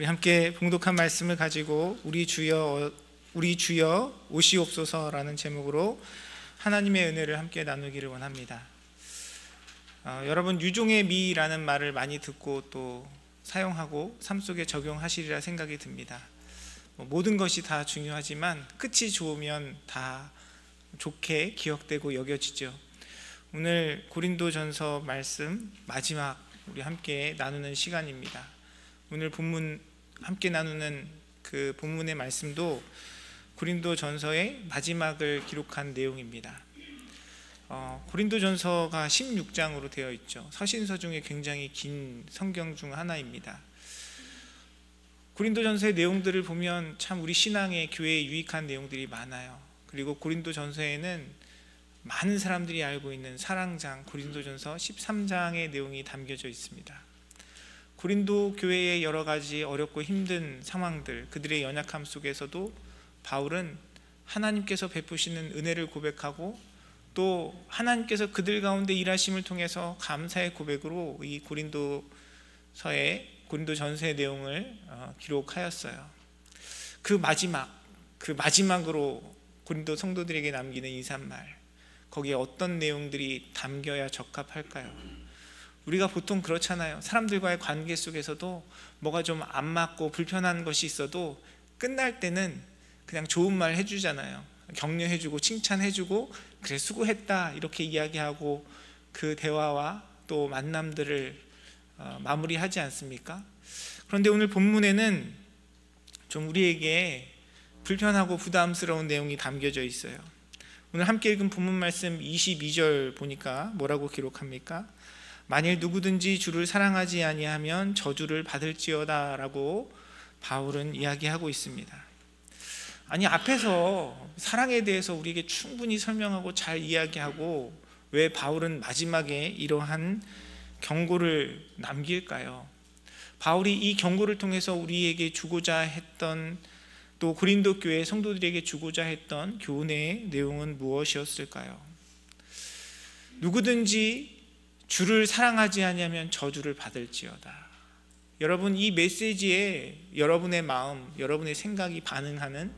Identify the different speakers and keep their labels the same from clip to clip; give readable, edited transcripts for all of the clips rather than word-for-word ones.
Speaker 1: 함께 봉독한 말씀을 가지고 우리 주여 오시옵소서라는 제목으로 하나님의 은혜를 함께 나누기를 원합니다. 여러분, 유종의 미라는 말을 많이 듣고 또 사용하고 삶 속에 적용하시리라 생각이 듭니다. 모든 것이 다 중요하지만 끝이 좋으면 다 좋게 기억되고 여겨지죠. 오늘 고린도전서 말씀 마지막 우리 함께 나누는 시간입니다. 오늘 본문 함께 나누는 그 본문의 말씀도 고린도전서의 마지막을 기록한 내용입니다. 고린도전서가 16장으로 되어 있죠. 서신서 중에 굉장히 긴 성경 중 하나입니다. 고린도전서의 내용들을 보면 참 우리 신앙에 교회에 유익한 내용들이 많아요. 그리고 고린도전서에는 많은 사람들이 알고 있는 사랑장 고린도전서 13장의 내용이 담겨져 있습니다. 고린도 교회의 여러 가지 어렵고 힘든 상황들, 그들의 연약함 속에서도 바울은 하나님께서 베푸시는 은혜를 고백하고 또 하나님께서 그들 가운데 일하심을 통해서 감사의 고백으로 이 고린도전서의 내용을 기록하였어요. 그 마지막으로 고린도 성도들에게 남기는 인사말, 거기에 어떤 내용들이 담겨야 적합할까요? 우리가 보통 그렇잖아요. 사람들과의 관계 속에서도 뭐가 좀 안 맞고 불편한 것이 있어도 끝날 때는 그냥 좋은 말 해주잖아요. 격려해주고 칭찬해주고 그래 수고했다 이렇게 이야기하고 그 대화와 또 만남들을 마무리하지 않습니까? 그런데 오늘 본문에는 좀 우리에게 불편하고 부담스러운 내용이 담겨져 있어요. 오늘 함께 읽은 본문 말씀 22절 보니까 뭐라고 기록합니까? 만일 누구든지 주를 사랑하지 아니하면 저주를 받을지어다 라고 바울은 이야기하고 있습니다. 아니, 앞에서 사랑에 대해서 우리에게 충분히 설명하고 잘 이야기하고 왜 바울은 마지막에 이러한 경고를 남길까요? 바울이 이 경고를 통해서 우리에게 주고자 했던, 또 고린도 교회 성도들에게 주고자 했던 교훈의 내용은 무엇이었을까요? 누구든지 주를 사랑하지 아니하면 저주를 받을지어다. 여러분, 이 메시지에 여러분의 마음, 여러분의 생각이 반응하는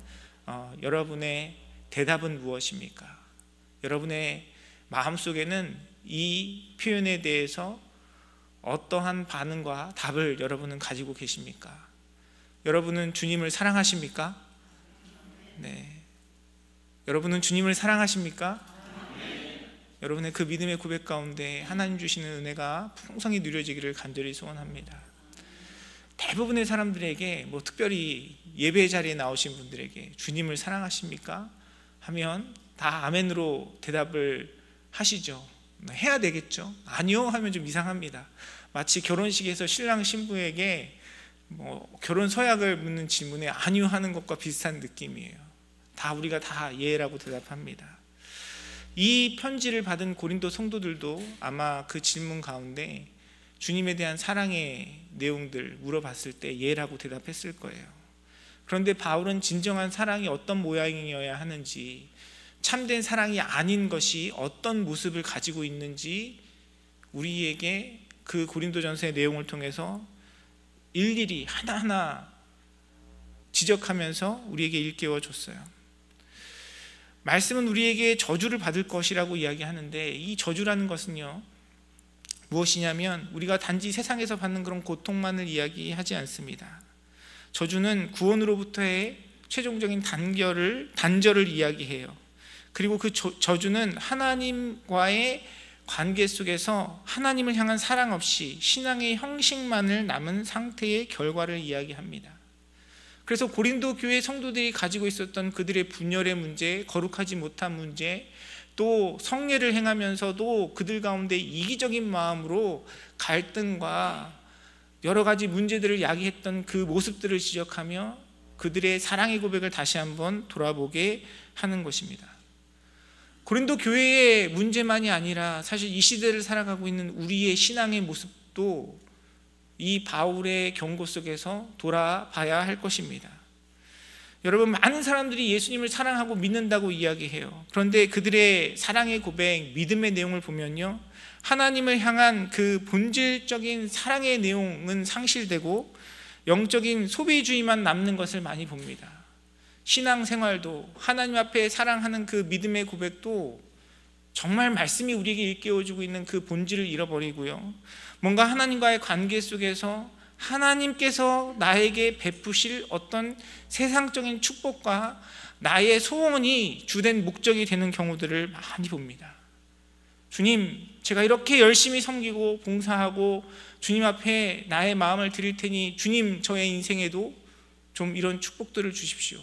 Speaker 1: 여러분의 대답은 무엇입니까? 여러분의 마음속에는 이 표현에 대해서 어떠한 반응과 답을 여러분은 가지고 계십니까? 여러분은 주님을 사랑하십니까? 네. 여러분은 주님을 사랑하십니까? 여러분의 그 믿음의 고백 가운데 하나님 주시는 은혜가 풍성히 누려지기를 간절히 소원합니다. 대부분의 사람들에게, 특별히 예배 자리에 나오신 분들에게 주님을 사랑하십니까? 하면 다 아멘으로 대답을 하시죠. 해야 되겠죠? 아니요 하면 좀 이상합니다. 마치 결혼식에서 신랑 신부에게 결혼 서약을 묻는 질문에 아니요 하는 것과 비슷한 느낌이에요. 우리가 다 예라고 대답합니다. 이 편지를 받은 고린도 성도들도 아마 그 질문 가운데 주님에 대한 사랑의 내용들 물어봤을 때 예라고 대답했을 거예요. 그런데 바울은 진정한 사랑이 어떤 모양이어야 하는지, 참된 사랑이 아닌 것이 어떤 모습을 가지고 있는지 우리에게 그 고린도전서의 내용을 통해서 일일이 하나하나 지적하면서 우리에게 일깨워 줬어요. 말씀은 우리에게 저주를 받을 것이라고 이야기하는데, 이 저주라는 것은요 무엇이냐면 우리가 단지 세상에서 받는 그런 고통만을 이야기하지 않습니다. 저주는 구원으로부터의 최종적인 단절을 이야기해요. 그리고 그 저주는 하나님과의 관계 속에서 하나님을 향한 사랑 없이 신앙의 형식만을 남은 상태의 결과를 이야기합니다. 그래서 고린도 교회 성도들이 가지고 있었던 그들의 분열의 문제, 거룩하지 못한 문제, 또 성례를 행하면서도 그들 가운데 이기적인 마음으로 갈등과 여러 가지 문제들을 야기했던 그 모습들을 지적하며 그들의 사랑의 고백을 다시 한번 돌아보게 하는 것입니다. 고린도 교회의 문제만이 아니라 사실 이 시대를 살아가고 있는 우리의 신앙의 모습도 이 바울의 경고 속에서 돌아봐야 할 것입니다. 여러분, 많은 사람들이 예수님을 사랑하고 믿는다고 이야기해요. 그런데 그들의 사랑의 고백, 믿음의 내용을 보면요, 하나님을 향한 그 본질적인 사랑의 내용은 상실되고 영적인 소비주의만 남는 것을 많이 봅니다. 신앙생활도 하나님 앞에 사랑하는 그 믿음의 고백도 정말 말씀이 우리에게 일깨워주고 있는 그 본질을 잃어버리고요, 뭔가 하나님과의 관계 속에서 하나님께서 나에게 베푸실 어떤 세상적인 축복과 나의 소원이 주된 목적이 되는 경우들을 많이 봅니다. 주님, 제가 이렇게 열심히 섬기고 봉사하고 주님 앞에 나의 마음을 드릴 테니 주님, 저의 인생에도 좀 이런 축복들을 주십시오.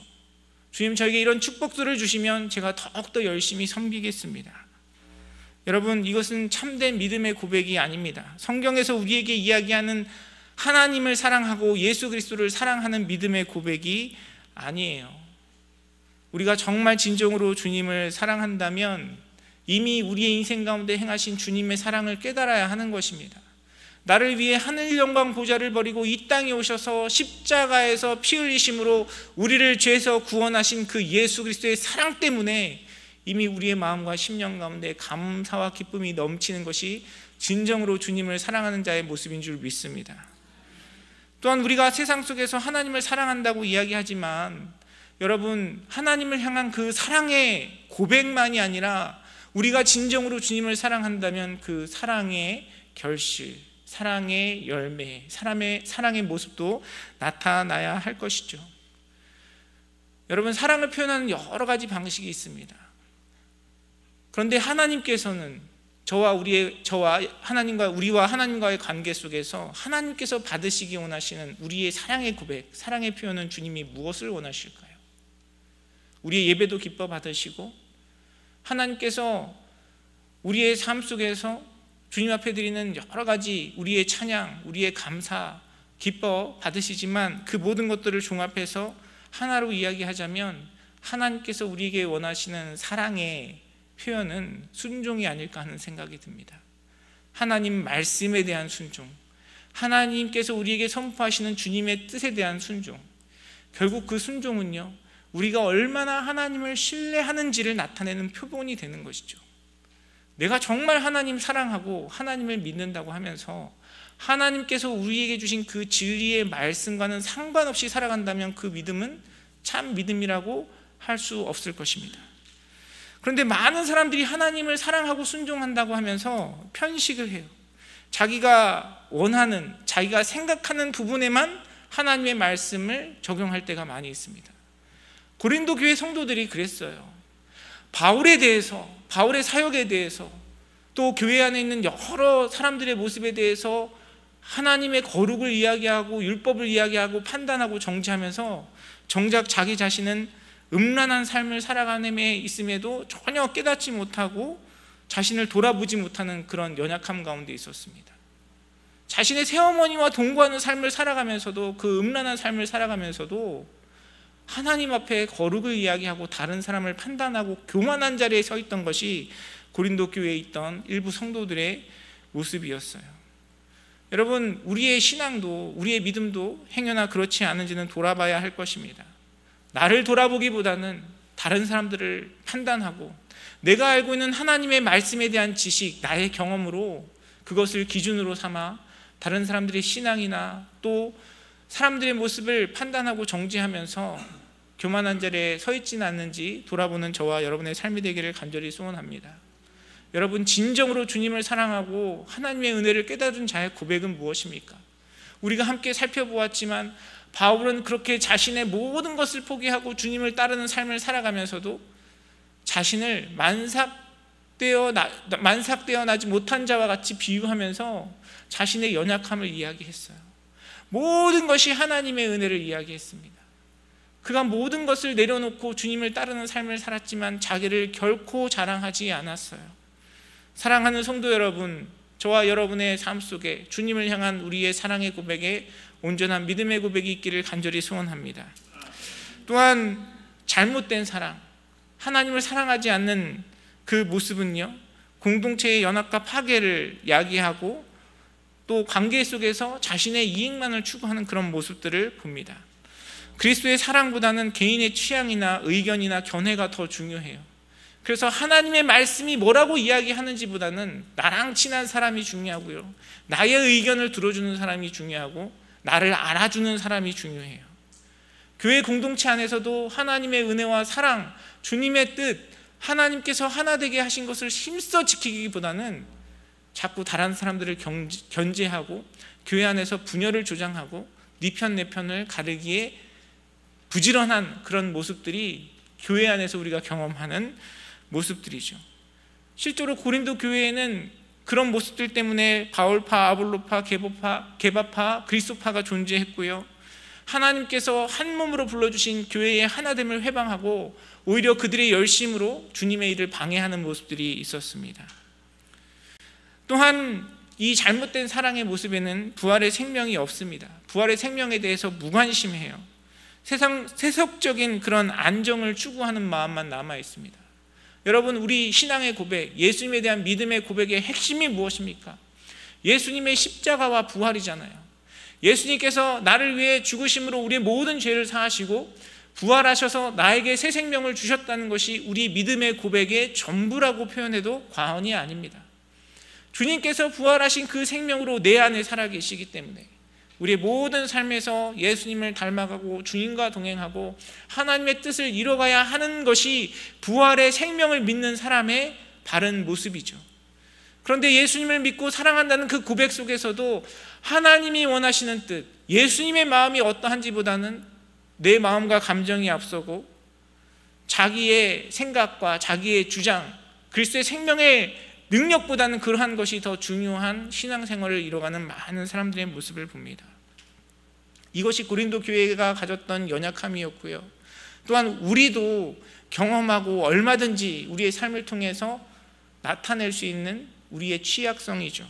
Speaker 1: 주님, 저에게 이런 축복들을 주시면 제가 더욱더 열심히 섬기겠습니다. 여러분, 이것은 참된 믿음의 고백이 아닙니다. 성경에서 우리에게 이야기하는 하나님을 사랑하고 예수 그리스도를 사랑하는 믿음의 고백이 아니에요. 우리가 정말 진정으로 주님을 사랑한다면 이미 우리의 인생 가운데 행하신 주님의 사랑을 깨달아야 하는 것입니다. 나를 위해 하늘 영광 보좌를 버리고 이 땅에 오셔서 십자가에서 피 흘리심으로 우리를 죄에서 구원하신 그 예수 그리스도의 사랑 때문에 이미 우리의 마음과 심령 가운데 감사와 기쁨이 넘치는 것이 진정으로 주님을 사랑하는 자의 모습인 줄 믿습니다. 또한 우리가 세상 속에서 하나님을 사랑한다고 이야기하지만 여러분, 하나님을 향한 그 사랑의 고백만이 아니라 우리가 진정으로 주님을 사랑한다면 그 사랑의 결실, 사랑의 열매, 사랑의 모습도 나타나야 할 것이죠. 여러분, 사랑을 표현하는 여러 가지 방식이 있습니다. 그런데 하나님께서는 우리와 하나님과의 관계 속에서 하나님께서 받으시기 원하시는 우리의 사랑의 고백, 사랑의 표현은 주님이 무엇을 원하실까요? 우리의 예배도 기뻐 받으시고 하나님께서 우리의 삶 속에서 주님 앞에 드리는 여러 가지 우리의 찬양, 우리의 감사 기뻐 받으시지만 그 모든 것들을 종합해서 하나로 이야기하자면 하나님께서 우리에게 원하시는 사랑의 표현은 순종이 아닐까 하는 생각이 듭니다. 하나님 말씀에 대한 순종, 하나님께서 우리에게 선포하시는 주님의 뜻에 대한 순종, 결국 그 순종은요, 우리가 얼마나 하나님을 신뢰하는지를 나타내는 표본이 되는 것이죠. 내가 정말 하나님 사랑하고 하나님을 믿는다고 하면서 하나님께서 우리에게 주신 그 진리의 말씀과는 상관없이 살아간다면 그 믿음은 참 믿음이라고 할 수 없을 것입니다. 그런데 많은 사람들이 하나님을 사랑하고 순종한다고 하면서 편식을 해요. 자기가 원하는, 자기가 생각하는 부분에만 하나님의 말씀을 적용할 때가 많이 있습니다. 고린도 교회 성도들이 그랬어요. 바울에 대해서, 바울의 사역에 대해서, 또 교회 안에 있는 여러 사람들의 모습에 대해서 하나님의 거룩을 이야기하고 율법을 이야기하고 판단하고 정죄하면서 정작 자기 자신은 음란한 삶을 살아가는데 있음에도 전혀 깨닫지 못하고 자신을 돌아보지 못하는 그런 연약함 가운데 있었습니다. 자신의 새어머니와 동거하는 삶을 살아가면서도, 그 음란한 삶을 살아가면서도 하나님 앞에 거룩을 이야기하고 다른 사람을 판단하고 교만한 자리에 서 있던 것이 고린도 교회에 있던 일부 성도들의 모습이었어요. 여러분, 우리의 신앙도, 우리의 믿음도 행여나 그렇지 않은지는 돌아봐야 할 것입니다. 나를 돌아보기보다는 다른 사람들을 판단하고 내가 알고 있는 하나님의 말씀에 대한 지식, 나의 경험으로 그것을 기준으로 삼아 다른 사람들의 신앙이나 또 사람들의 모습을 판단하고 정죄하면서 교만한 자리에 서 있지는 않는지 돌아보는 저와 여러분의 삶이 되기를 간절히 소원합니다. 여러분, 진정으로 주님을 사랑하고 하나님의 은혜를 깨달은 자의 고백은 무엇입니까? 우리가 함께 살펴보았지만 바울은 그렇게 자신의 모든 것을 포기하고 주님을 따르는 삶을 살아가면서도 자신을 만삭되어 나지 못한 자와 같이 비유하면서 자신의 연약함을 이야기했어요. 모든 것이 하나님의 은혜를 이야기했습니다. 그가 모든 것을 내려놓고 주님을 따르는 삶을 살았지만 자기를 결코 자랑하지 않았어요. 사랑하는 성도 여러분, 저와 여러분의 삶 속에 주님을 향한 우리의 사랑의 고백에 온전한 믿음의 고백이 있기를 간절히 소원합니다. 또한 잘못된 사랑, 하나님을 사랑하지 않는 그 모습은요, 공동체의 연합과 파괴를 야기하고 또 관계 속에서 자신의 이익만을 추구하는 그런 모습들을 봅니다. 그리스도의 사랑보다는 개인의 취향이나 의견이나 견해가 더 중요해요. 그래서 하나님의 말씀이 뭐라고 이야기하는지보다는 나랑 친한 사람이 중요하고요, 나의 의견을 들어주는 사람이 중요하고 나를 알아주는 사람이 중요해요. 교회 공동체 안에서도 하나님의 은혜와 사랑, 주님의 뜻, 하나님께서 하나 되게 하신 것을 힘써 지키기보다는 자꾸 다른 사람들을 견제하고 교회 안에서 분열을 조장하고 네 편 내 편을 가르기에 부지런한 그런 모습들이 교회 안에서 우리가 경험하는 모습들이죠. 실제로 고린도 교회에는 그런 모습들 때문에 바울파, 아볼로파, 게바파, 그리스도파가 존재했고요. 하나님께서 한 몸으로 불러주신 교회의 하나됨을 회방하고 오히려 그들의 열심으로 주님의 일을 방해하는 모습들이 있었습니다. 또한 이 잘못된 사랑의 모습에는 부활의 생명이 없습니다. 부활의 생명에 대해서 무관심해요. 세속적인 그런 안정을 추구하는 마음만 남아 있습니다. 여러분, 우리 신앙의 고백, 예수님에 대한 믿음의 고백의 핵심이 무엇입니까? 예수님의 십자가와 부활이잖아요. 예수님께서 나를 위해 죽으심으로 우리의 모든 죄를 사하시고 부활하셔서 나에게 새 생명을 주셨다는 것이 우리 믿음의 고백의 전부라고 표현해도 과언이 아닙니다. 주님께서 부활하신 그 생명으로 내 안에 살아계시기 때문에 우리의 모든 삶에서 예수님을 닮아가고 주님과 동행하고 하나님의 뜻을 이뤄가야 하는 것이 부활의 생명을 믿는 사람의 바른 모습이죠. 그런데 예수님을 믿고 사랑한다는 그 고백 속에서도 하나님이 원하시는 뜻, 예수님의 마음이 어떠한지보다는 내 마음과 감정이 앞서고 자기의 생각과 자기의 주장, 글쎄 생명의 능력보다는 그러한 것이 더 중요한 신앙생활을 이뤄가는 많은 사람들의 모습을 봅니다. 이것이 고린도 교회가 가졌던 연약함이었고요. 또한 우리도 경험하고 얼마든지 우리의 삶을 통해서 나타낼 수 있는 우리의 취약성이죠.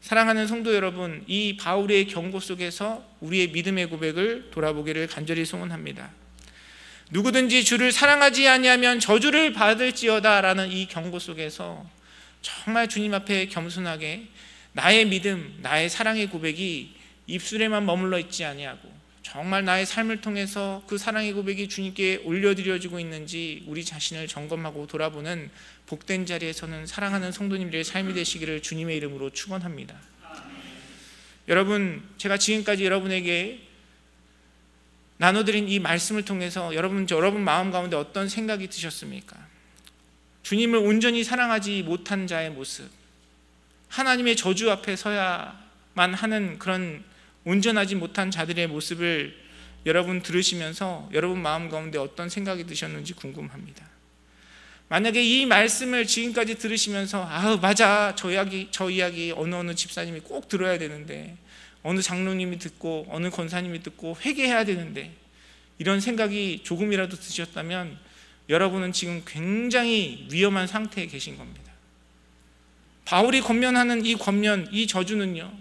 Speaker 1: 사랑하는 성도 여러분, 이 바울의 경고 속에서 우리의 믿음의 고백을 돌아보기를 간절히 소원합니다. 누구든지 주를 사랑하지 아니하면 저주를 받을지어다 라는 이 경고 속에서 정말 주님 앞에 겸손하게 나의 믿음, 나의 사랑의 고백이 입술에만 머물러 있지 아니하고 정말 나의 삶을 통해서 그 사랑의 고백이 주님께 올려드려지고 있는지 우리 자신을 점검하고 돌아보는 복된 자리에서는 사랑하는 성도님들의 삶이 되시기를 주님의 이름으로 축원합니다. 여러분, 제가 지금까지 여러분에게 나눠드린 이 말씀을 통해서 여러분 마음 가운데 어떤 생각이 드셨습니까? 주님을 온전히 사랑하지 못한 자의 모습, 하나님의 저주 앞에 서야만 하는 그런 온전하지 못한 자들의 모습을 여러분 들으시면서 여러분 마음 가운데 어떤 생각이 드셨는지 궁금합니다. 만약에 이 말씀을 지금까지 들으시면서 맞아, 저 이야기 어느 집사님이 꼭 들어야 되는데, 어느 장로님이 듣고 어느 권사님이 듣고 회개해야 되는데, 이런 생각이 조금이라도 드셨다면 여러분은 지금 굉장히 위험한 상태에 계신 겁니다. 바울이 권면하는 이 권면, 이 저주는요,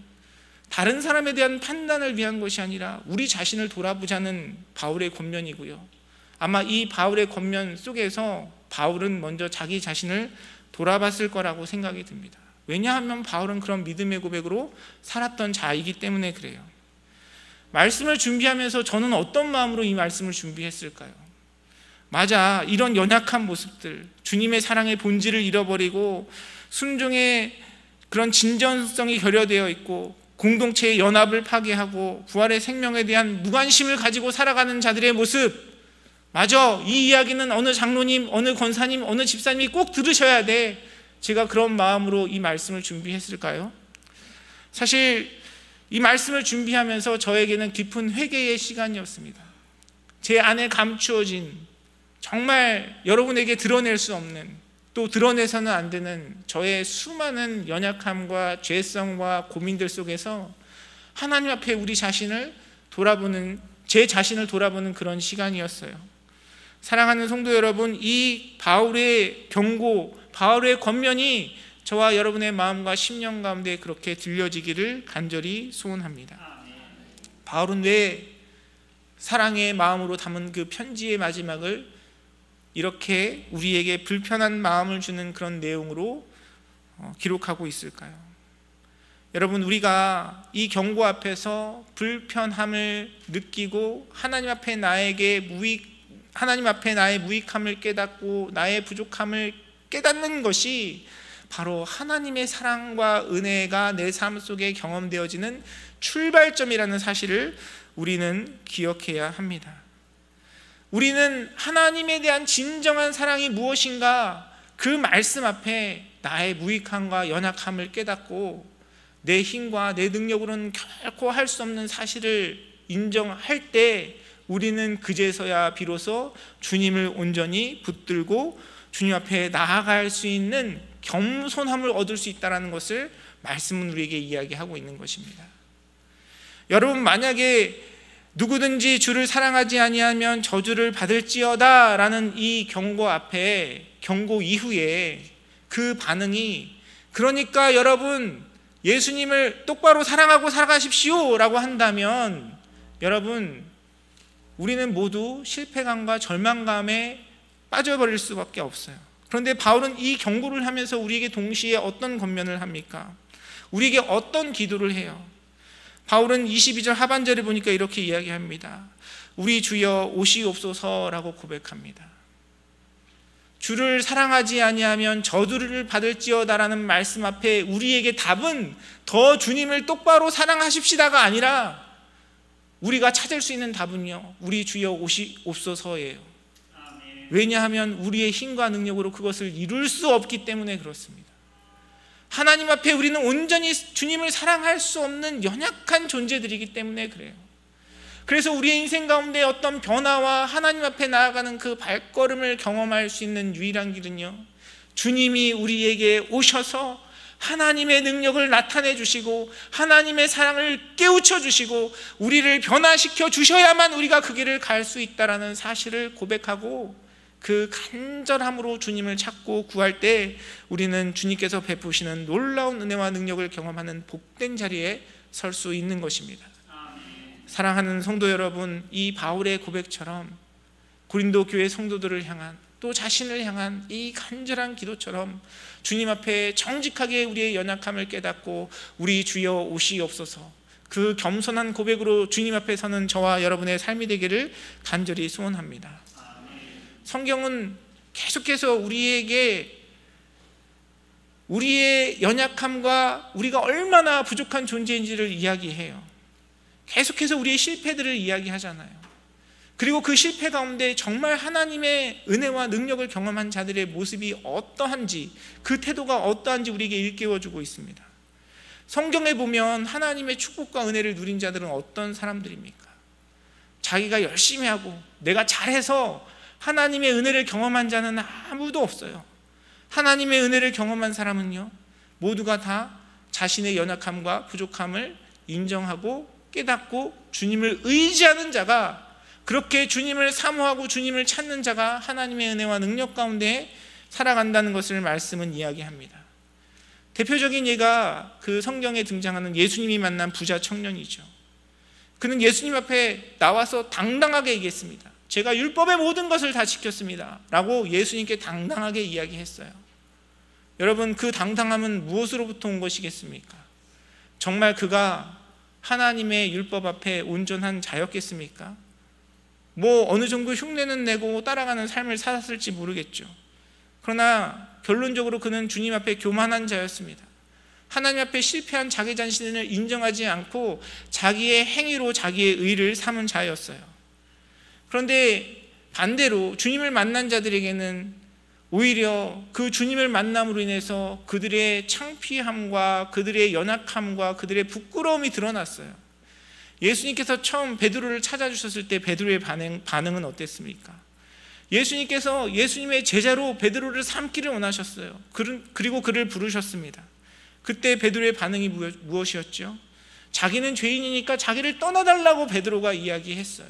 Speaker 1: 다른 사람에 대한 판단을 위한 것이 아니라 우리 자신을 돌아보자는 바울의 권면이고요. 아마 이 바울의 권면 속에서 바울은 먼저 자기 자신을 돌아봤을 거라고 생각이 듭니다. 왜냐하면 바울은 그런 믿음의 고백으로 살았던 자이기 때문에 그래요. 말씀을 준비하면서 저는 어떤 마음으로 이 말씀을 준비했을까요? 맞아, 이런 연약한 모습들, 주님의 사랑의 본질을 잃어버리고 순종의 그런 진정성이 결여되어 있고 공동체의 연합을 파괴하고 부활의 생명에 대한 무관심을 가지고 살아가는 자들의 모습, 맞아, 이 이야기는 어느 장로님, 어느 권사님, 어느 집사님이 꼭 들으셔야 돼. 제가 그런 마음으로 이 말씀을 준비했을까요? 사실 이 말씀을 준비하면서 저에게는 깊은 회개의 시간이었습니다. 제 안에 감추어진, 정말 여러분에게 드러낼 수 없는, 또 드러내서는 안 되는 저의 수많은 연약함과 죄성과 고민들 속에서 하나님 앞에 우리 자신을 돌아보는, 제 자신을 돌아보는 그런 시간이었어요. 사랑하는 성도 여러분, 이 바울의 경고, 바울의 권면이 저와 여러분의 마음과 심령 가운데 그렇게 들려지기를 간절히 소원합니다. 바울은 왜 사랑의 마음으로 담은 그 편지의 마지막을 이렇게 우리에게 불편한 마음을 주는 그런 내용으로 기록하고 있을까요? 여러분, 우리가 이 경고 앞에서 불편함을 느끼고 하나님 앞에 나의 무익함을 깨닫고 나의 부족함을 깨닫는 것이 바로 하나님의 사랑과 은혜가 내 삶 속에 경험되어지는 출발점이라는 사실을 우리는 기억해야 합니다. 우리는 하나님에 대한 진정한 사랑이 무엇인가, 그 말씀 앞에 나의 무익함과 연약함을 깨닫고 내 힘과 내 능력으로는 결코 할 수 없는 사실을 인정할 때 우리는 그제서야 비로소 주님을 온전히 붙들고 주님 앞에 나아갈 수 있는 겸손함을 얻을 수 있다는 것을 말씀은 우리에게 이야기하고 있는 것입니다. 여러분, 만약에 누구든지 주를 사랑하지 아니하면 저주를 받을지어다 라는 이 경고 앞에, 경고 이후에 그 반응이, 그러니까 여러분 예수님을 똑바로 사랑하고 살아가십시오 라고 한다면 여러분, 우리는 모두 실패감과 절망감에 빠져버릴 수밖에 없어요. 그런데 바울은 이 경고를 하면서 우리에게 동시에 어떤 권면을 합니까? 우리에게 어떤 기도를 해요? 바울은 22절 하반절에 보니까 이렇게 이야기합니다. 우리 주여 오시옵소서라고 고백합니다. 주를 사랑하지 아니하면 저주를 받을지어다라는 말씀 앞에 우리에게 답은 더 주님을 똑바로 사랑하십시다가 아니라 우리가 찾을 수 있는 답은요, 우리 주여 오시옵소서예요. 왜냐하면 우리의 힘과 능력으로 그것을 이룰 수 없기 때문에 그렇습니다. 하나님 앞에 우리는 온전히 주님을 사랑할 수 없는 연약한 존재들이기 때문에 그래요. 그래서 우리의 인생 가운데 어떤 변화와 하나님 앞에 나아가는 그 발걸음을 경험할 수 있는 유일한 길은요, 주님이 우리에게 오셔서 하나님의 능력을 나타내 주시고 하나님의 사랑을 깨우쳐 주시고 우리를 변화시켜 주셔야만 우리가 그 길을 갈 수 있다는 사실을 고백하고 그 간절함으로 주님을 찾고 구할 때 우리는 주님께서 베푸시는 놀라운 은혜와 능력을 경험하는 복된 자리에 설 수 있는 것입니다. 사랑하는 성도 여러분, 이 바울의 고백처럼 고린도 교회 성도들을 향한, 또 자신을 향한 이 간절한 기도처럼 주님 앞에 정직하게 우리의 연약함을 깨닫고 우리 주여 오시옵소서, 그 겸손한 고백으로 주님 앞에 서는 저와 여러분의 삶이 되기를 간절히 소원합니다. 성경은 계속해서 우리에게 우리의 연약함과 우리가 얼마나 부족한 존재인지를 이야기해요. 계속해서 우리의 실패들을 이야기하잖아요. 그리고 그 실패 가운데 정말 하나님의 은혜와 능력을 경험한 자들의 모습이 어떠한지, 그 태도가 어떠한지 우리에게 일깨워주고 있습니다. 성경에 보면 하나님의 축복과 은혜를 누린 자들은 어떤 사람들입니까? 자기가 열심히 하고 내가 잘해서 하나님의 은혜를 경험한 자는 아무도 없어요. 하나님의 은혜를 경험한 사람은요, 모두가 다 자신의 연약함과 부족함을 인정하고 깨닫고 주님을 의지하는 자가, 그렇게 주님을 사모하고 주님을 찾는 자가 하나님의 은혜와 능력 가운데 살아간다는 것을 말씀은 이야기합니다. 대표적인 예가 그 성경에 등장하는 예수님이 만난 부자 청년이죠. 그는 예수님 앞에 나와서 당당하게 얘기했습니다. 제가 율법의 모든 것을 다 지켰습니다 라고 예수님께 당당하게 이야기했어요. 여러분, 그 당당함은 무엇으로부터 온 것이겠습니까? 정말 그가 하나님의 율법 앞에 온전한 자였겠습니까? 뭐 어느 정도 흉내는 내고 따라가는 삶을 살았을지 모르겠죠. 그러나 결론적으로 그는 주님 앞에 교만한 자였습니다. 하나님 앞에 실패한 자기 자신을 인정하지 않고 자기의 행위로 자기의 의를 삼은 자였어요. 그런데 반대로 주님을 만난 자들에게는 오히려 그 주님을 만남으로 인해서 그들의 창피함과 그들의 연약함과 그들의 부끄러움이 드러났어요. 예수님께서 처음 베드로를 찾아주셨을 때 베드로의 반응은 어땠습니까? 예수님께서 예수님의 제자로 베드로를 삼기를 원하셨어요. 그리고 그를 부르셨습니다. 그때 베드로의 반응이 무엇이었죠? 자기는 죄인이니까 자기를 떠나달라고 베드로가 이야기했어요.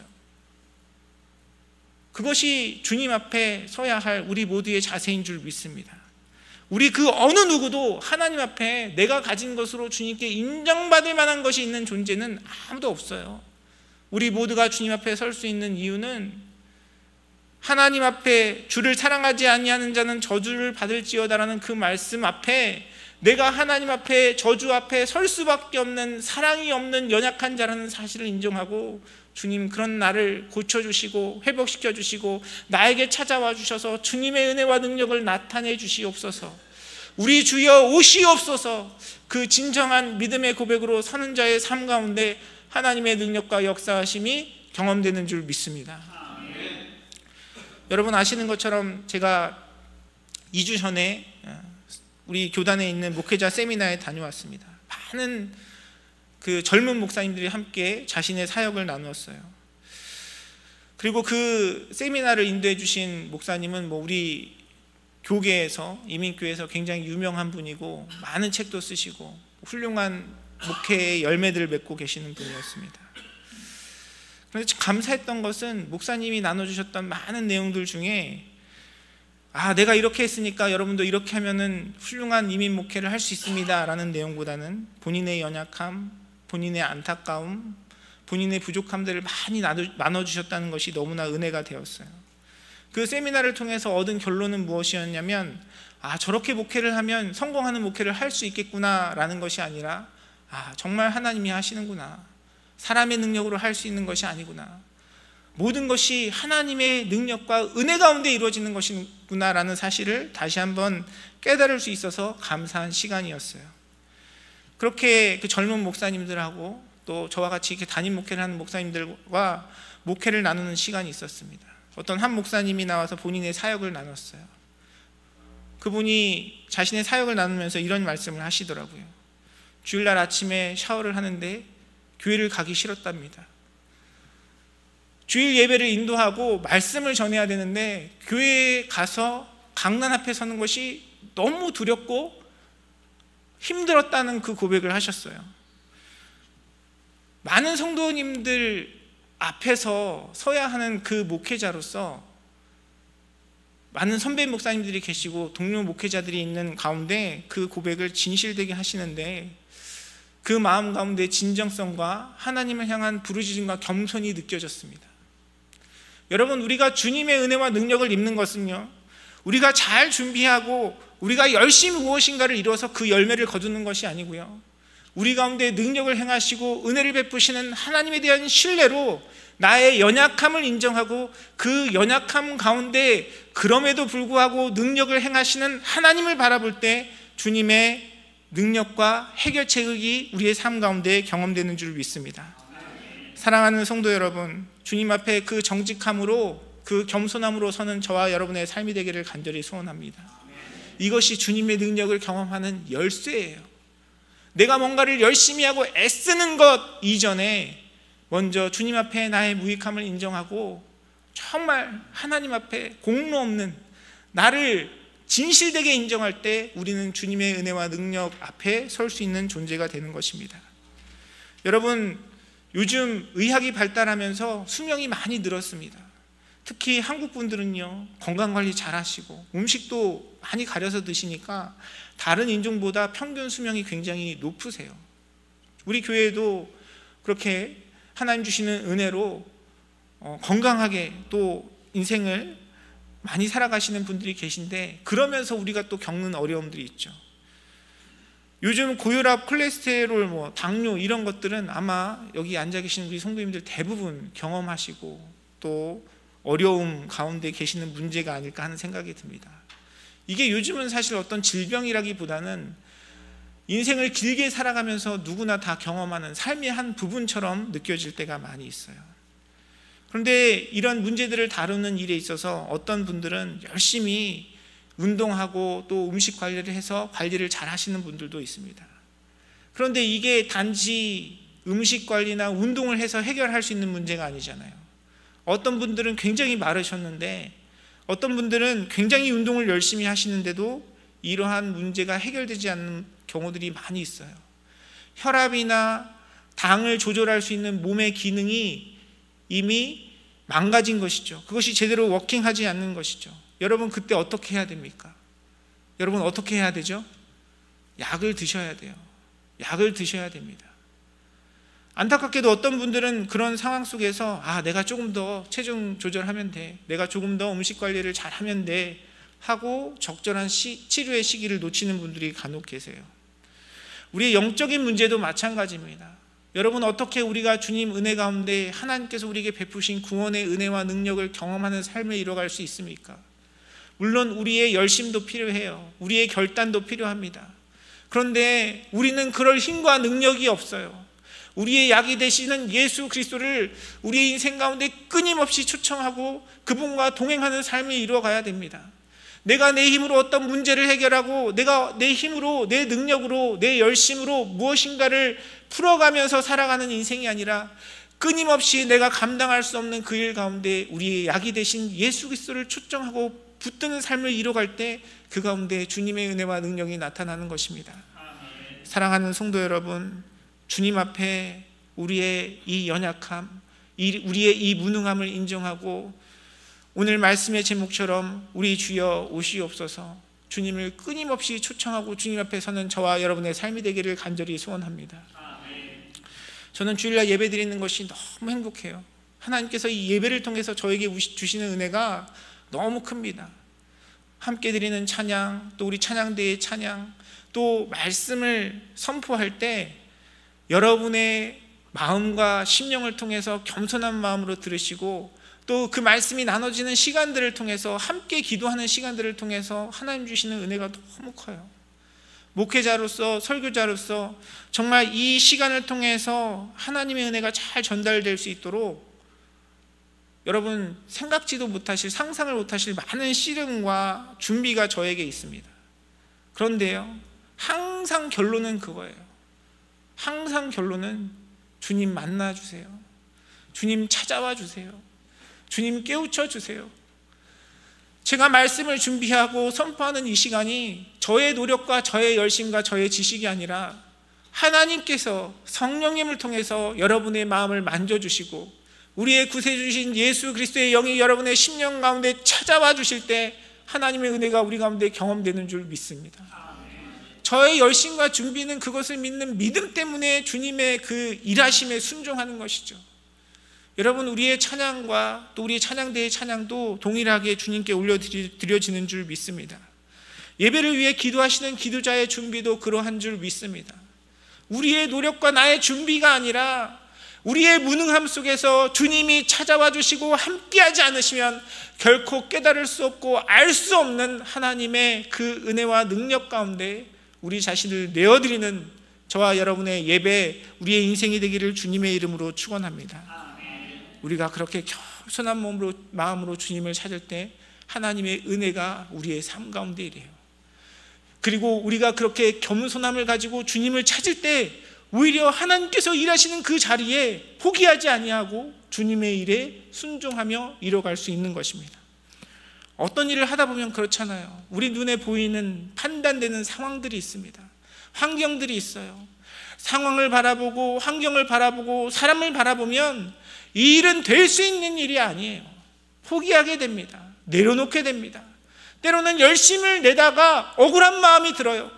Speaker 1: 그것이 주님 앞에 서야 할 우리 모두의 자세인 줄 믿습니다. 우리 그 어느 누구도 하나님 앞에 내가 가진 것으로 주님께 인정받을 만한 것이 있는 존재는 아무도 없어요. 우리 모두가 주님 앞에 설 수 있는 이유는 하나님 앞에 주를 사랑하지 아니하는 자는 저주를 받을지어다라는 그 말씀 앞에 내가 하나님 앞에 저주 앞에 설 수밖에 없는, 사랑이 없는 연약한 자라는 사실을 인정하고 주님, 그런 나를 고쳐주시고 회복시켜 주시고 나에게 찾아와 주셔서 주님의 은혜와 능력을 나타내 주시옵소서. 우리 주여 오시옵소서, 그 진정한 믿음의 고백으로 서는 자의 삶 가운데 하나님의 능력과 역사하심이 경험되는 줄 믿습니다. 여러분 아시는 것처럼 제가 2주 전에 우리 교단에 있는 목회자 세미나에 다녀왔습니다. 많은 그 젊은 목사님들이 함께 자신의 사역을 나누었어요. 그리고 그 세미나를 인도해 주신 목사님은 우리 교계에서, 이민교회에서 굉장히 유명한 분이고 많은 책도 쓰시고 훌륭한 목회의 열매들을 맺고 계시는 분이었습니다. 그런데 감사했던 것은 목사님이 나눠주셨던 많은 내용들 중에 내가 이렇게 했으니까 여러분도 이렇게 하면은 훌륭한 이민 목회를 할 수 있습니다 라는 내용보다는 본인의 연약함, 본인의 안타까움, 본인의 부족함들을 많이 나눠주셨다는 것이 너무나 은혜가 되었어요. 그 세미나를 통해서 얻은 결론은 무엇이었냐면 저렇게 목회를 하면 성공하는 목회를 할 수 있겠구나 라는 것이 아니라 정말 하나님이 하시는구나, 사람의 능력으로 할 수 있는 것이 아니구나, 모든 것이 하나님의 능력과 은혜 가운데 이루어지는 것이구나 라는 사실을 다시 한번 깨달을 수 있어서 감사한 시간이었어요. 그렇게 그 젊은 목사님들하고 또 저와 같이 이렇게 담임 목회를 하는 목사님들과 목회를 나누는 시간이 있었습니다. 어떤 한 목사님이 나와서 본인의 사역을 나눴어요. 그분이 자신의 사역을 나누면서 이런 말씀을 하시더라고요. 주일날 아침에 샤워를 하는데 교회를 가기 싫었답니다. 주일 예배를 인도하고 말씀을 전해야 되는데 교회에 가서 강단 앞에 서는 것이 너무 두렵고 힘들었다는 그 고백을 하셨어요. 많은 성도님들 앞에서 서야 하는 그 목회자로서 많은 선배 목사님들이 계시고 동료 목회자들이 있는 가운데 그 고백을 진실되게 하시는데 그 마음 가운데 진정성과 하나님을 향한 부르짖음과 겸손이 느껴졌습니다. 여러분, 우리가 주님의 은혜와 능력을 입는 것은요, 우리가 잘 준비하고 우리가 열심히 무엇인가를 이루어서 그 열매를 거두는 것이 아니고요, 우리 가운데 능력을 행하시고 은혜를 베푸시는 하나님에 대한 신뢰로 나의 연약함을 인정하고 그 연약함 가운데 그럼에도 불구하고 능력을 행하시는 하나님을 바라볼 때 주님의 능력과 해결책이 우리의 삶 가운데 경험되는 줄 믿습니다. 사랑하는 성도 여러분, 주님 앞에 그 정직함으로, 그 겸손함으로 서는 저와 여러분의 삶이 되기를 간절히 소원합니다. 이것이 주님의 능력을 경험하는 열쇠예요. 내가 뭔가를 열심히 하고 애쓰는 것 이전에 먼저 주님 앞에 나의 무익함을 인정하고 정말 하나님 앞에 공로 없는 나를 진실되게 인정할 때 우리는 주님의 은혜와 능력 앞에 설 수 있는 존재가 되는 것입니다. 여러분, 요즘 의학이 발달하면서 수명이 많이 늘었습니다. 특히 한국 분들은요, 건강관리 잘 하시고 음식도 많이 가려서 드시니까 다른 인종보다 평균 수명이 굉장히 높으세요. 우리 교회도 그렇게 하나님 주시는 은혜로 건강하게 또 인생을 많이 살아가시는 분들이 계신데, 그러면서 우리가 또 겪는 어려움들이 있죠. 요즘 고혈압, 콜레스테롤, 당뇨 이런 것들은 아마 여기 앉아 계시는 우리 성도님들 대부분 경험하시고 또 어려움 가운데 계시는 문제가 아닐까 하는 생각이 듭니다. 이게 요즘은 사실 어떤 질병이라기보다는 인생을 길게 살아가면서 누구나 다 경험하는 삶의 한 부분처럼 느껴질 때가 많이 있어요. 그런데 이런 문제들을 다루는 일에 있어서 어떤 분들은 열심히 운동하고 또 음식 관리를 해서 관리를 잘 하시는 분들도 있습니다. 그런데 이게 단지 음식 관리나 운동을 해서 해결할 수 있는 문제가 아니잖아요. 어떤 분들은 굉장히 마르셨는데 어떤 분들은 굉장히 운동을 열심히 하시는데도 이러한 문제가 해결되지 않는 경우들이 많이 있어요. 혈압이나 당을 조절할 수 있는 몸의 기능이 이미 망가진 것이죠. 그것이 제대로 워킹하지 않는 것이죠. 여러분, 그때 어떻게 해야 됩니까? 여러분, 어떻게 해야 되죠? 약을 드셔야 돼요. 약을 드셔야 됩니다. 안타깝게도 어떤 분들은 그런 상황 속에서 내가 조금 더 체중 조절하면 돼, 내가 조금 더 음식 관리를 잘하면 돼 하고 적절한 치료의 시기를 놓치는 분들이 간혹 계세요. 우리의 영적인 문제도 마찬가지입니다. 여러분, 어떻게 우리가 주님 은혜 가운데 하나님께서 우리에게 베푸신 구원의 은혜와 능력을 경험하는 삶을 이뤄갈 수 있습니까? 물론 우리의 열심도 필요해요. 우리의 결단도 필요합니다. 그런데 우리는 그럴 힘과 능력이 없어요. 우리의 약이 되시는 예수 그리스도를 우리의 인생 가운데 끊임없이 초청하고 그분과 동행하는 삶을 이루어가야 됩니다. 내가 내 힘으로 어떤 문제를 해결하고 내가 내 힘으로, 내 능력으로, 내 열심으로 무엇인가를 풀어가면서 살아가는 인생이 아니라 끊임없이 내가 감당할 수 없는 그 일 가운데 우리의 약이 되신 예수 그리스도를 초청하고 붙드는 삶을 이뤄갈 때 그 가운데 주님의 은혜와 능력이 나타나는 것입니다. 사랑하는 성도 여러분, 주님 앞에 우리의 이 연약함, 우리의 이 무능함을 인정하고 오늘 말씀의 제목처럼 우리 주여 오시옵소서, 주님을 끊임없이 초청하고 주님 앞에 서는 저와 여러분의 삶이 되기를 간절히 소원합니다. 저는 주일날 예배 드리는 것이 너무 행복해요. 하나님께서 이 예배를 통해서 저에게 주시는 은혜가 너무 큽니다. 함께 드리는 찬양, 또 우리 찬양대의 찬양, 또 말씀을 선포할 때 여러분의 마음과 심령을 통해서 겸손한 마음으로 들으시고 또 그 말씀이 나눠지는 시간들을 통해서 함께 기도하는 시간들을 통해서 하나님 주시는 은혜가 너무 커요. 목회자로서, 설교자로서 정말 이 시간을 통해서 하나님의 은혜가 잘 전달될 수 있도록 여러분 생각지도 못하실, 상상을 못하실 많은 씨름과 준비가 저에게 있습니다. 그런데요, 항상 결론은 그거예요. 항상 결론은 주님 만나주세요. 주님 찾아와 주세요. 주님 깨우쳐 주세요. 제가 말씀을 준비하고 선포하는 이 시간이 저의 노력과 저의 열심과 저의 지식이 아니라 하나님께서 성령님을 통해서 여러분의 마음을 만져주시고 우리의 구세주신 예수 그리스도의 영이 여러분의 심령 가운데 찾아와 주실 때 하나님의 은혜가 우리 가운데 경험되는 줄 믿습니다. 저의 열심과 준비는 그것을 믿는 믿음 때문에 주님의 그 일하심에 순종하는 것이죠. 여러분, 우리의 찬양과 또 우리의 찬양대의 찬양도 동일하게 주님께 올려드려지는 줄 믿습니다. 예배를 위해 기도하시는 기도자의 준비도 그러한 줄 믿습니다. 우리의 노력과 나의 준비가 아니라 우리의 무능함 속에서 주님이 찾아와 주시고 함께하지 않으시면 결코 깨달을 수 없고 알 수 없는 하나님의 그 은혜와 능력 가운데 우리 자신을 내어드리는 저와 여러분의 예배, 우리의 인생이 되기를 주님의 이름으로 축원합니다. 우리가 그렇게 겸손한 마음으로 주님을 찾을 때 하나님의 은혜가 우리의 삶 가운데 이래요. 그리고 우리가 그렇게 겸손함을 가지고 주님을 찾을 때 오히려 하나님께서 일하시는 그 자리에 포기하지 아니하고 주님의 일에 순종하며 이뤄갈 수 있는 것입니다. 어떤 일을 하다 보면 그렇잖아요. 우리 눈에 보이는 판단되는 상황들이 있습니다. 환경들이 있어요. 상황을 바라보고 환경을 바라보고 사람을 바라보면 이 일은 될 수 있는 일이 아니에요. 포기하게 됩니다. 내려놓게 됩니다. 때로는 열심을 내다가 억울한 마음이 들어요.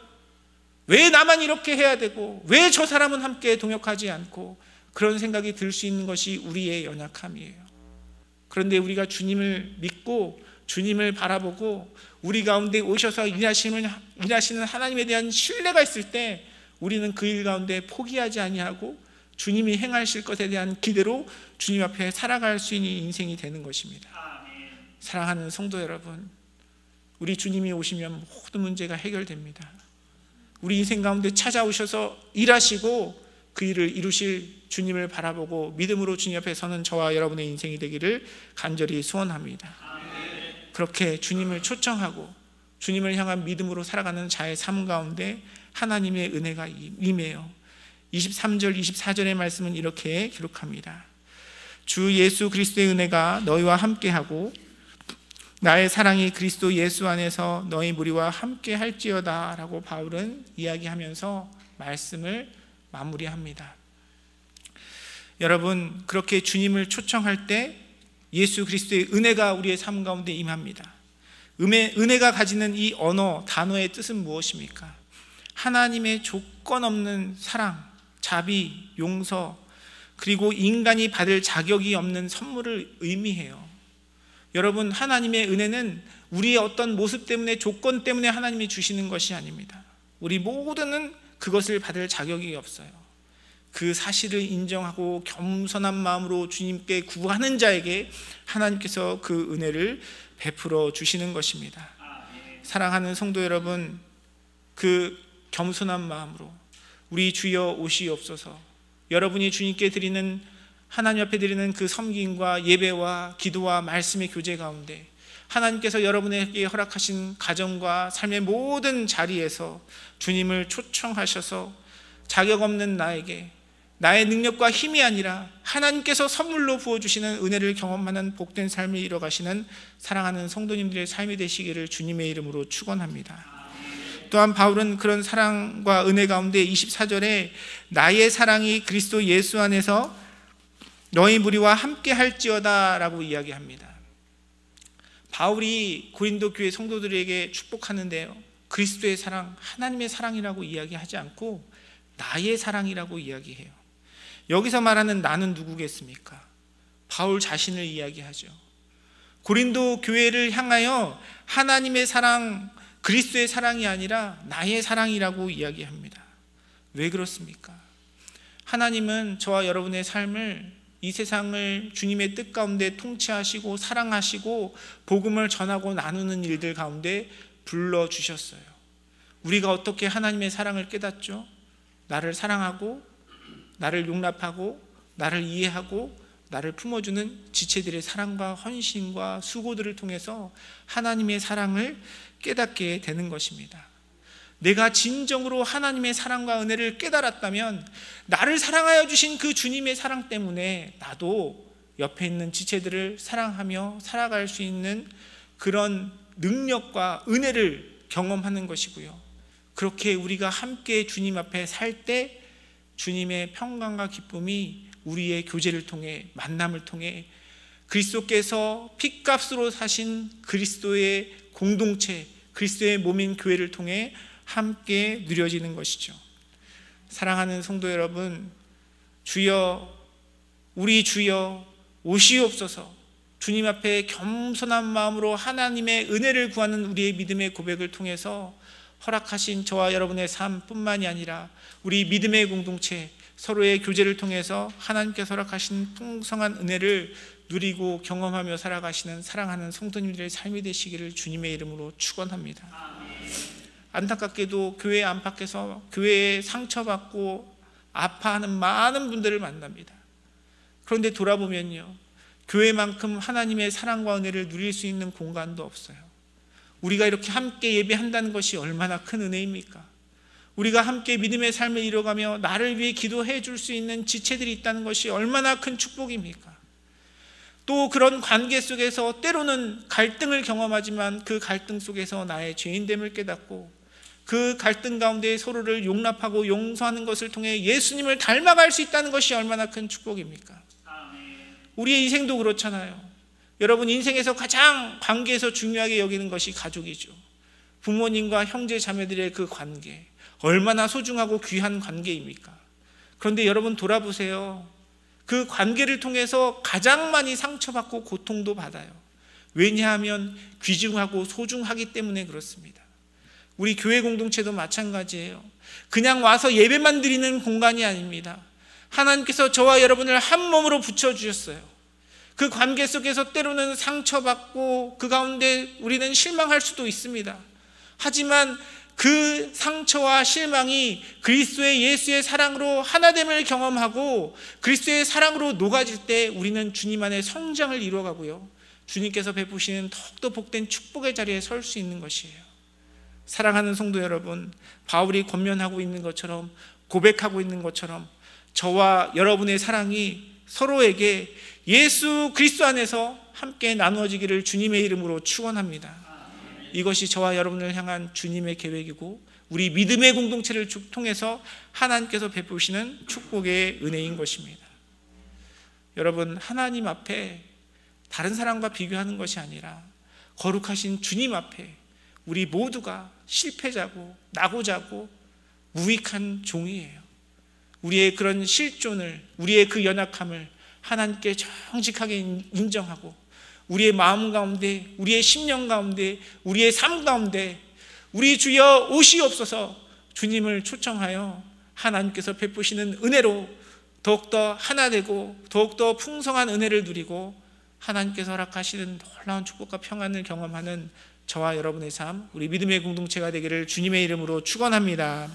Speaker 1: 왜 나만 이렇게 해야 되고 왜 저 사람은 함께 동역하지 않고, 그런 생각이 들 수 있는 것이 우리의 연약함이에요. 그런데 우리가 주님을 믿고 주님을 바라보고 우리 가운데 오셔서 일하시는 하나님에 대한 신뢰가 있을 때 우리는 그 일 가운데 포기하지 아니하고 주님이 행하실 것에 대한 기대로 주님 앞에 살아갈 수 있는 인생이 되는 것입니다. 사랑하는 성도 여러분, 우리 주님이 오시면 모든 문제가 해결됩니다. 우리 인생 가운데 찾아오셔서 일하시고 그 일을 이루실 주님을 바라보고 믿음으로 주님 앞에 서는 저와 여러분의 인생이 되기를 간절히 소원합니다. 그렇게 주님을 초청하고 주님을 향한 믿음으로 살아가는 자의 삶 가운데 하나님의 은혜가 임해요. 23절 24절의 말씀은 이렇게 기록합니다. 주 예수 그리스도의 은혜가 너희와 함께하고 나의 사랑이 그리스도 예수 안에서 너희 무리와 함께 할지어다 라고 바울은 이야기하면서 말씀을 마무리합니다. 여러분, 그렇게 주님을 초청할 때 예수 그리스도의 은혜가 우리의 삶 가운데 임합니다. 은혜가 가지는 이 언어, 단어의 뜻은 무엇입니까? 하나님의 조건 없는 사랑, 자비, 용서, 그리고 인간이 받을 자격이 없는 선물을 의미해요. 여러분, 하나님의 은혜는 우리의 어떤 모습 때문에, 조건 때문에 하나님이 주시는 것이 아닙니다. 우리 모두는 그것을 받을 자격이 없어요. 그 사실을 인정하고 겸손한 마음으로 주님께 구하는 자에게 하나님께서 그 은혜를 베풀어 주시는 것입니다. 사랑하는 성도 여러분, 그 겸손한 마음으로 우리 주여 오시옵소서. 여러분이 주님께 드리는, 하나님 앞에 드리는 그 섬김과 예배와 기도와 말씀의 교제 가운데 하나님께서 여러분에게 허락하신 가정과 삶의 모든 자리에서 주님을 초청하셔서 자격 없는 나에게 나의 능력과 힘이 아니라 하나님께서 선물로 부어주시는 은혜를 경험하는 복된 삶을 이뤄가시는 사랑하는 성도님들의 삶이 되시기를 주님의 이름으로 축원합니다. 또한 바울은 그런 사랑과 은혜 가운데 24절에 나의 사랑이 그리스도 예수 안에서 너희 무리와 함께 할지어다 라고 이야기합니다. 바울이 고린도 교회 성도들에게 축복하는데요, 그리스도의 사랑, 하나님의 사랑이라고 이야기하지 않고 나의 사랑이라고 이야기해요. 여기서 말하는 나는 누구겠습니까? 바울 자신을 이야기하죠. 고린도 교회를 향하여 하나님의 사랑, 그리스도의 사랑이 아니라 나의 사랑이라고 이야기합니다. 왜 그렇습니까? 하나님은 저와 여러분의 삶을, 이 세상을 주님의 뜻 가운데 통치하시고 사랑하시고 복음을 전하고 나누는 일들 가운데 불러주셨어요. 우리가 어떻게 하나님의 사랑을 깨닫죠? 나를 사랑하고 나를 용납하고 나를 이해하고 나를 품어주는 지체들의 사랑과 헌신과 수고들을 통해서 하나님의 사랑을 깨닫게 되는 것입니다. 내가 진정으로 하나님의 사랑과 은혜를 깨달았다면 나를 사랑하여 주신 그 주님의 사랑 때문에 나도 옆에 있는 지체들을 사랑하며 살아갈 수 있는 그런 능력과 은혜를 경험하는 것이고요. 그렇게 우리가 함께 주님 앞에 살 때 주님의 평강과 기쁨이 우리의 교제를 통해, 만남을 통해 그리스도께서 핏값으로 사신 그리스도의 공동체, 그리스도의 몸인 교회를 통해 함께 누려지는 것이죠. 사랑하는 성도 여러분, 주여, 우리 주여 오시옵소서. 주님 앞에 겸손한 마음으로 하나님의 은혜를 구하는 우리의 믿음의 고백을 통해서 허락하신 저와 여러분의 삶뿐만이 아니라 우리 믿음의 공동체, 서로의 교제를 통해서 하나님께서 허락하신 풍성한 은혜를 누리고 경험하며 살아가시는 사랑하는 성도님들의 삶이 되시기를 주님의 이름으로 축원합니다. 안타깝게도 교회 안팎에서 교회에 상처받고 아파하는 많은 분들을 만납니다. 그런데 돌아보면요, 교회만큼 하나님의 사랑과 은혜를 누릴 수 있는 공간도 없어요. 우리가 이렇게 함께 예배한다는 것이 얼마나 큰 은혜입니까? 우리가 함께 믿음의 삶을 이뤄가며 나를 위해 기도해 줄 수 있는 지체들이 있다는 것이 얼마나 큰 축복입니까? 또 그런 관계 속에서 때로는 갈등을 경험하지만 그 갈등 속에서 나의 죄인됨을 깨닫고 그 갈등 가운데 서로를 용납하고 용서하는 것을 통해 예수님을 닮아갈 수 있다는 것이 얼마나 큰 축복입니까? 우리의 인생도 그렇잖아요. 여러분, 인생에서 가장 관계에서 중요하게 여기는 것이 가족이죠. 부모님과 형제 자매들의 그 관계, 얼마나 소중하고 귀한 관계입니까? 그런데 여러분 돌아보세요. 그 관계를 통해서 가장 많이 상처받고 고통도 받아요. 왜냐하면 귀중하고 소중하기 때문에 그렇습니다. 우리 교회 공동체도 마찬가지예요. 그냥 와서 예배만 드리는 공간이 아닙니다. 하나님께서 저와 여러분을 한 몸으로 붙여주셨어요. 그 관계 속에서 때로는 상처받고 그 가운데 우리는 실망할 수도 있습니다. 하지만 그 상처와 실망이 그리스도의 예수의 사랑으로 하나됨을 경험하고 그리스도의 사랑으로 녹아질 때 우리는 주님 안에 성장을 이루어가고요, 주님께서 베푸시는 더욱더 복된 축복의 자리에 설 수 있는 것이에요. 사랑하는 성도 여러분, 바울이 권면하고 있는 것처럼, 고백하고 있는 것처럼 저와 여러분의 사랑이 서로에게 예수 그리스도 안에서 함께 나누어지기를 주님의 이름으로 축원합니다. 이것이 저와 여러분을 향한 주님의 계획이고 우리 믿음의 공동체를 통해서 하나님께서 베푸시는 축복의 은혜인 것입니다. 여러분, 하나님 앞에 다른 사람과 비교하는 것이 아니라 거룩하신 주님 앞에 우리 모두가 실패자고 나고자고 무익한 종이에요. 우리의 그런 실존을, 우리의 그 연약함을 하나님께 정직하게 인정하고 우리의 마음 가운데, 우리의 심령 가운데, 우리의 삶 가운데 우리 주여 오시옵소서 주님을 초청하여 하나님께서 베푸시는 은혜로 더욱더 하나 되고 더욱더 풍성한 은혜를 누리고 하나님께서 허락하시는 놀라운 축복과 평안을 경험하는 저와 여러분의 삶, 우리 믿음의 공동체가 되기를 주님의 이름으로 축원합니다.